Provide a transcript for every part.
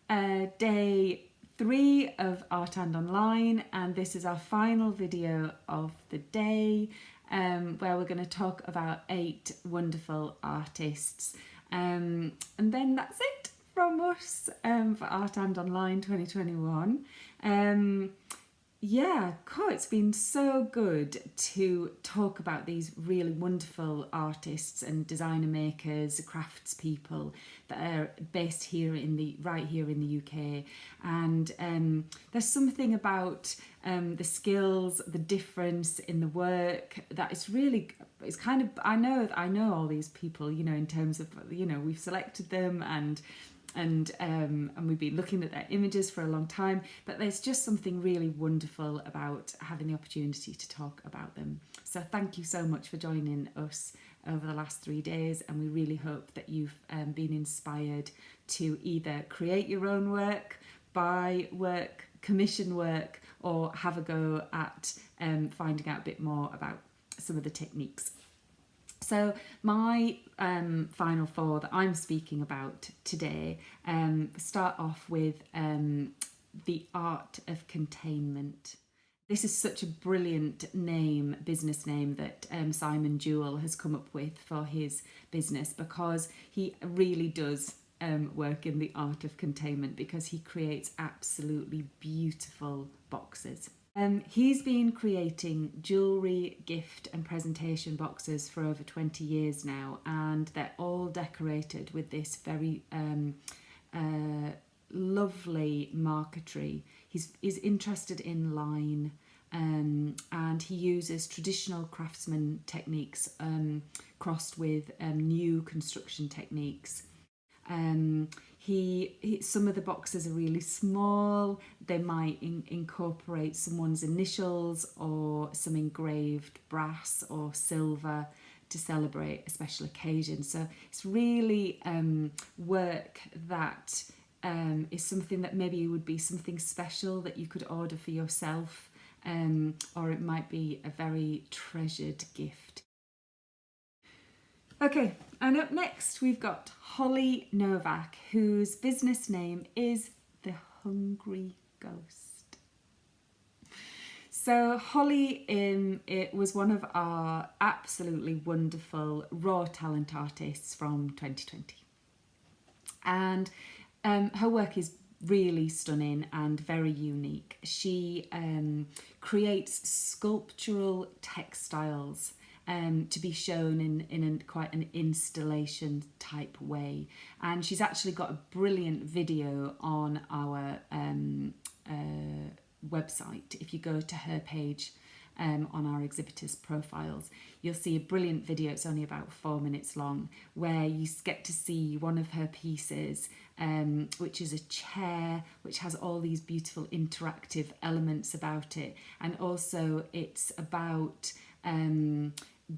day 3 of Art and Online, and this is our final video of the day, where we're going to talk about 8 wonderful artists, and then that's it from us for Art and Online 2021. It's been so good to talk about these really wonderful artists and designer makers, craftspeople that are based right here in the UK. And there's something about the skills, the difference in the work that it's kind of, I know all these people, in terms of, we've selected them and we've been looking at their images for a long time, but there's just something really wonderful about having the opportunity to talk about them. So thank you so much for joining us over the last 3 days, and we really hope that you've been inspired to either create your own work, buy work, commission work, or have a go at finding out a bit more about some of the techniques. So my final 4 that I'm speaking about today start off with the art of containment. This is such a brilliant business name that Simon Jewell has come up with for his business, because he really does work in the art of containment, because he creates absolutely beautiful boxes. He's been creating jewellery, gift and presentation boxes for over 20 years now, and they're all decorated with this very lovely marquetry. He's interested in line, and he uses traditional craftsman techniques crossed with new construction techniques. Some of the boxes are really small. They might incorporate someone's initials or some engraved brass or silver to celebrate a special occasion. So it's really work that is something that maybe would be something special that you could order for yourself, or it might be a very treasured gift. Okay, and up next we've got Holly Novak, whose business name is The Hungry Ghost. So Holly it was one of our absolutely wonderful raw talent artists from 2020. And her work is really stunning and very unique. She creates sculptural textiles to be shown in quite an installation type way, and she's actually got a brilliant video on our website. If you go to her page on our exhibitors profiles, you'll see a brilliant video. It's only about 4 minutes long, where you get to see one of her pieces, which is a chair which has all these beautiful interactive elements about it, and also it's about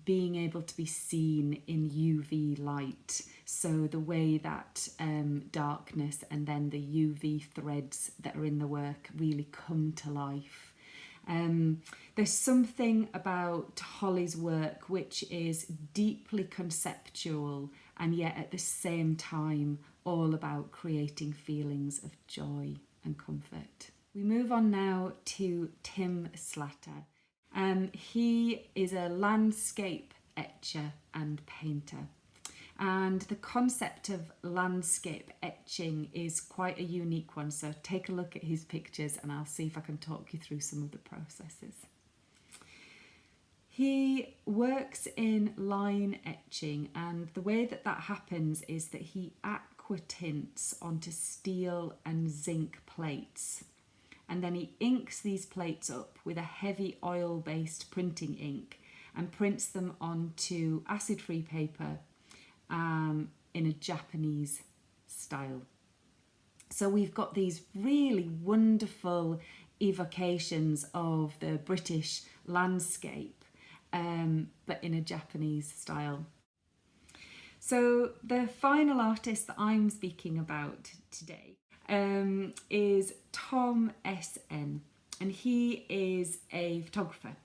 being able to be seen in UV light. So the way that darkness and then the UV threads that are in the work really come to life. There's something about Holly's work which is deeply conceptual and yet at the same time all about creating feelings of joy and comfort. We move on now to Tim Slatter. He is a landscape etcher and painter, and the concept of landscape etching is quite a unique one, so take a look at his pictures and I'll see if I can talk you through some of the processes. He works in line etching, and the way that happens is that he aquatints onto steel and zinc plates, and then he inks these plates up with a heavy oil-based printing ink and prints them onto acid-free paper in a Japanese style. So we've got these really wonderful evocations of the British landscape, but in a Japanese style. So the final artist that I'm speaking about today is Tom S.N., and he is a photographer.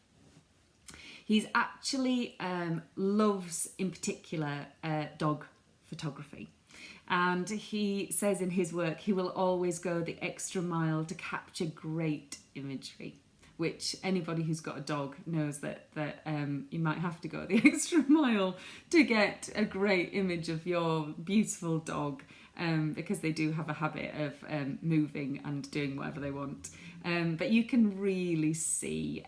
He's actually loves in particular dog photography, And he says in his work he will always go the extra mile to capture great imagery, which anybody who's got a dog knows that you might have to go the extra mile to get a great image of your beautiful dog, because they do have a habit of moving and doing whatever they want. But you can really see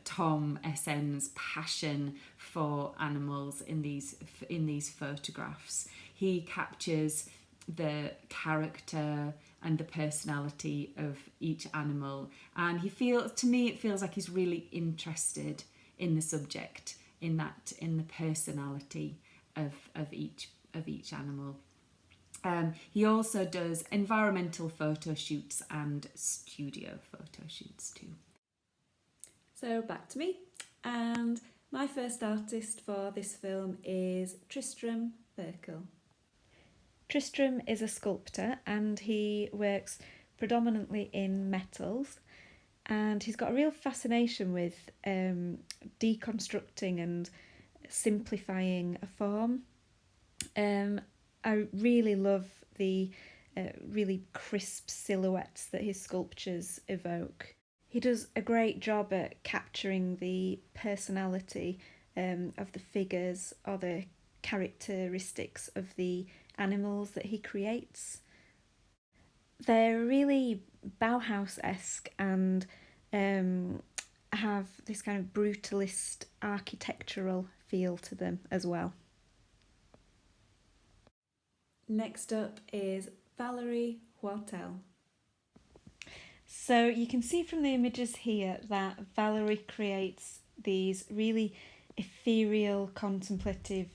Tom SN's passion for animals in these photographs. He captures the character and the personality of each animal, and to me it feels like he's really interested in the subject, in the personality of each animal. He also does environmental photo shoots and studio photo shoots too. So back to me, and my first artist for this film is Tristram Birkle. Tristram is a sculptor and he works predominantly in metals, and he's got a real fascination with deconstructing and simplifying a form. I really love the really crisp silhouettes that his sculptures evoke. He does a great job at capturing the personality of the figures or the characteristics of the animals that he creates. They're really Bauhaus-esque and have this kind of brutalist architectural feel to them as well. Next up is Valerie Whartel. So you can see from the images here that Valerie creates these really ethereal, contemplative,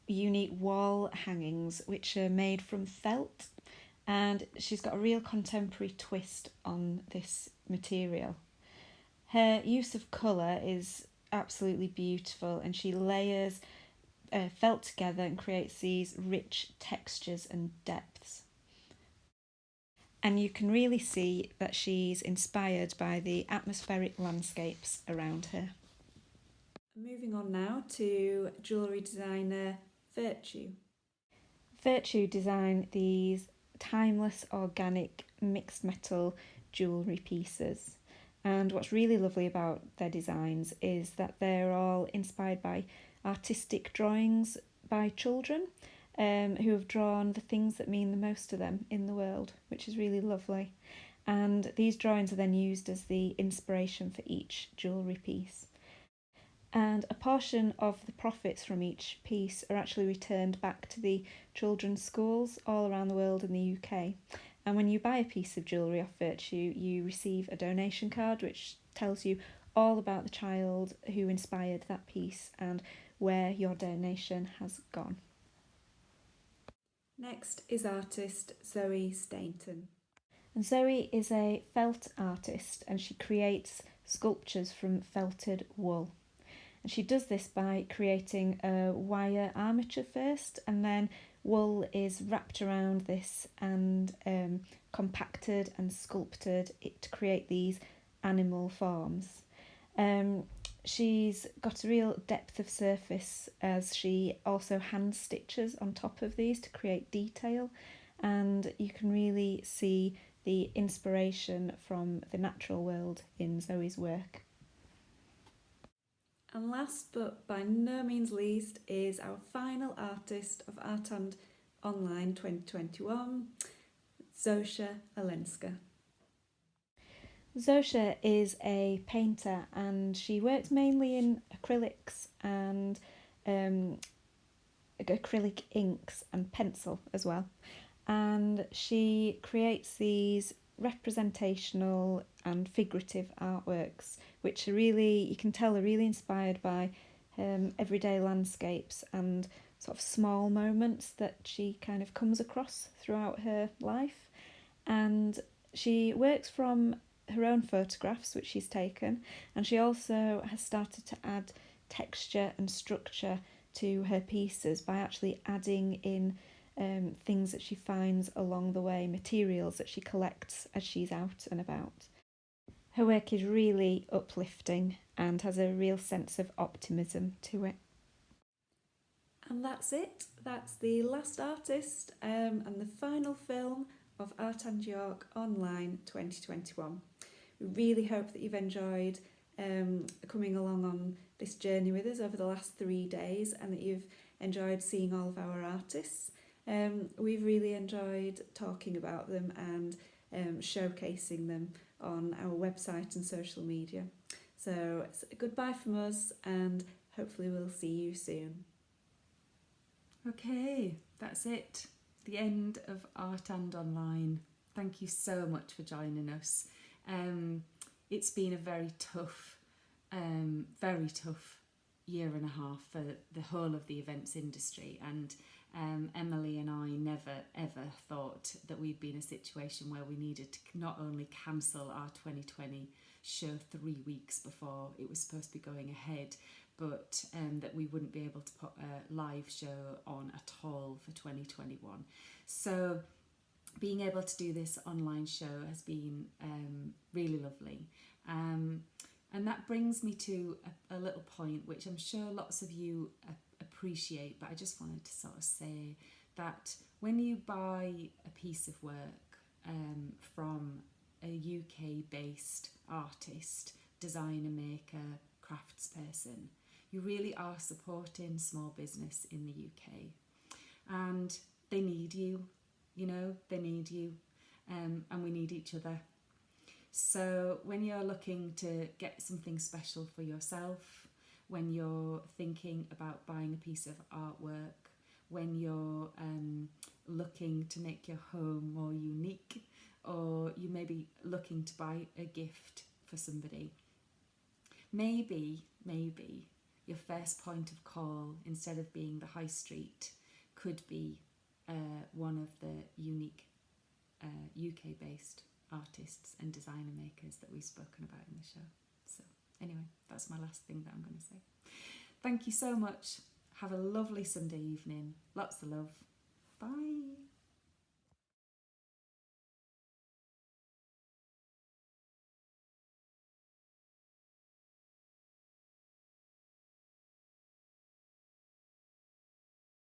unique wall hangings which are made from felt, and she's got a real contemporary twist on this material. Her use of colour is absolutely beautiful, and she layers felt together and creates these rich textures and depths. And you can really see that she's inspired by the atmospheric landscapes around her. Moving on now to jewellery designer Virtue. Virtue design these timeless, organic, mixed metal jewellery pieces. And what's really lovely about their designs is that they're all inspired by artistic drawings by children who have drawn the things that mean the most to them in the world, which is really lovely. And these drawings are then used as the inspiration for each jewellery piece. And a portion of the profits from each piece are actually returned back to the children's schools all around the world in the UK. And when you buy a piece of jewellery off Virtue, you receive a donation card which tells you all about the child who inspired that piece and where your donation has gone. Next is artist Zoe Stainton. And Zoe is a felt artist and she creates sculptures from felted wool. And she does this by creating a wire armature first, and then wool is wrapped around this and compacted and sculpted to create these animal forms. She's got a real depth of surface as she also hand stitches on top of these to create detail, and you can really see the inspiration from the natural world in Zoe's work. And last but by no means least is our final artist of Art and Online 2021, Zosia Olenska. Zosia is a painter and she works mainly in acrylics and acrylic inks and pencil as well. And she creates these representational and figurative artworks which are really, you can tell, are really inspired by everyday landscapes and sort of small moments that she kind of comes across throughout her life. And she works from her own photographs which she's taken, and she also has started to add texture and structure to her pieces by actually adding in things that she finds along the way, materials that she collects as she's out and about. Her work is really uplifting and has a real sense of optimism to it. And that's it. That's the last artist and the final film of art&York Online 2021. We really hope that you've enjoyed coming along on this journey with us over the last 3 days, and that you've enjoyed seeing all of our artists. We've really enjoyed talking about them and showcasing them on our website and social media. So it's a goodbye from us, and hopefully we'll see you soon. Okay, that's it. The end of Art and Online. Thank you so much for joining us. It's been a very tough year and a half for the whole of the events industry, and Emily and I never ever thought that we'd be in a situation where we needed to not only cancel our 2020 show 3 weeks before it was supposed to be going ahead, but that we wouldn't be able to put a live show on at all for 2021. So being able to do this online show has been really lovely. And that brings me to a little point which I'm sure lots of you appreciate, but I just wanted to sort of say that when you buy a piece of work from a UK-based artist, designer, maker, craftsperson, you really are supporting small business in the UK. And they need you, they need you, and we need each other. So when you're looking to get something special for yourself, when you're thinking about buying a piece of artwork, when you're looking to make your home more unique, or you may be looking to buy a gift for somebody, maybe your first point of call, instead of being the high street, could be one of the unique UK-based artists and designer makers that we've spoken about in the show. So anyway, that's my last thing that I'm going to say. Thank you so much. Have a lovely Sunday evening. Lots of love. Bye.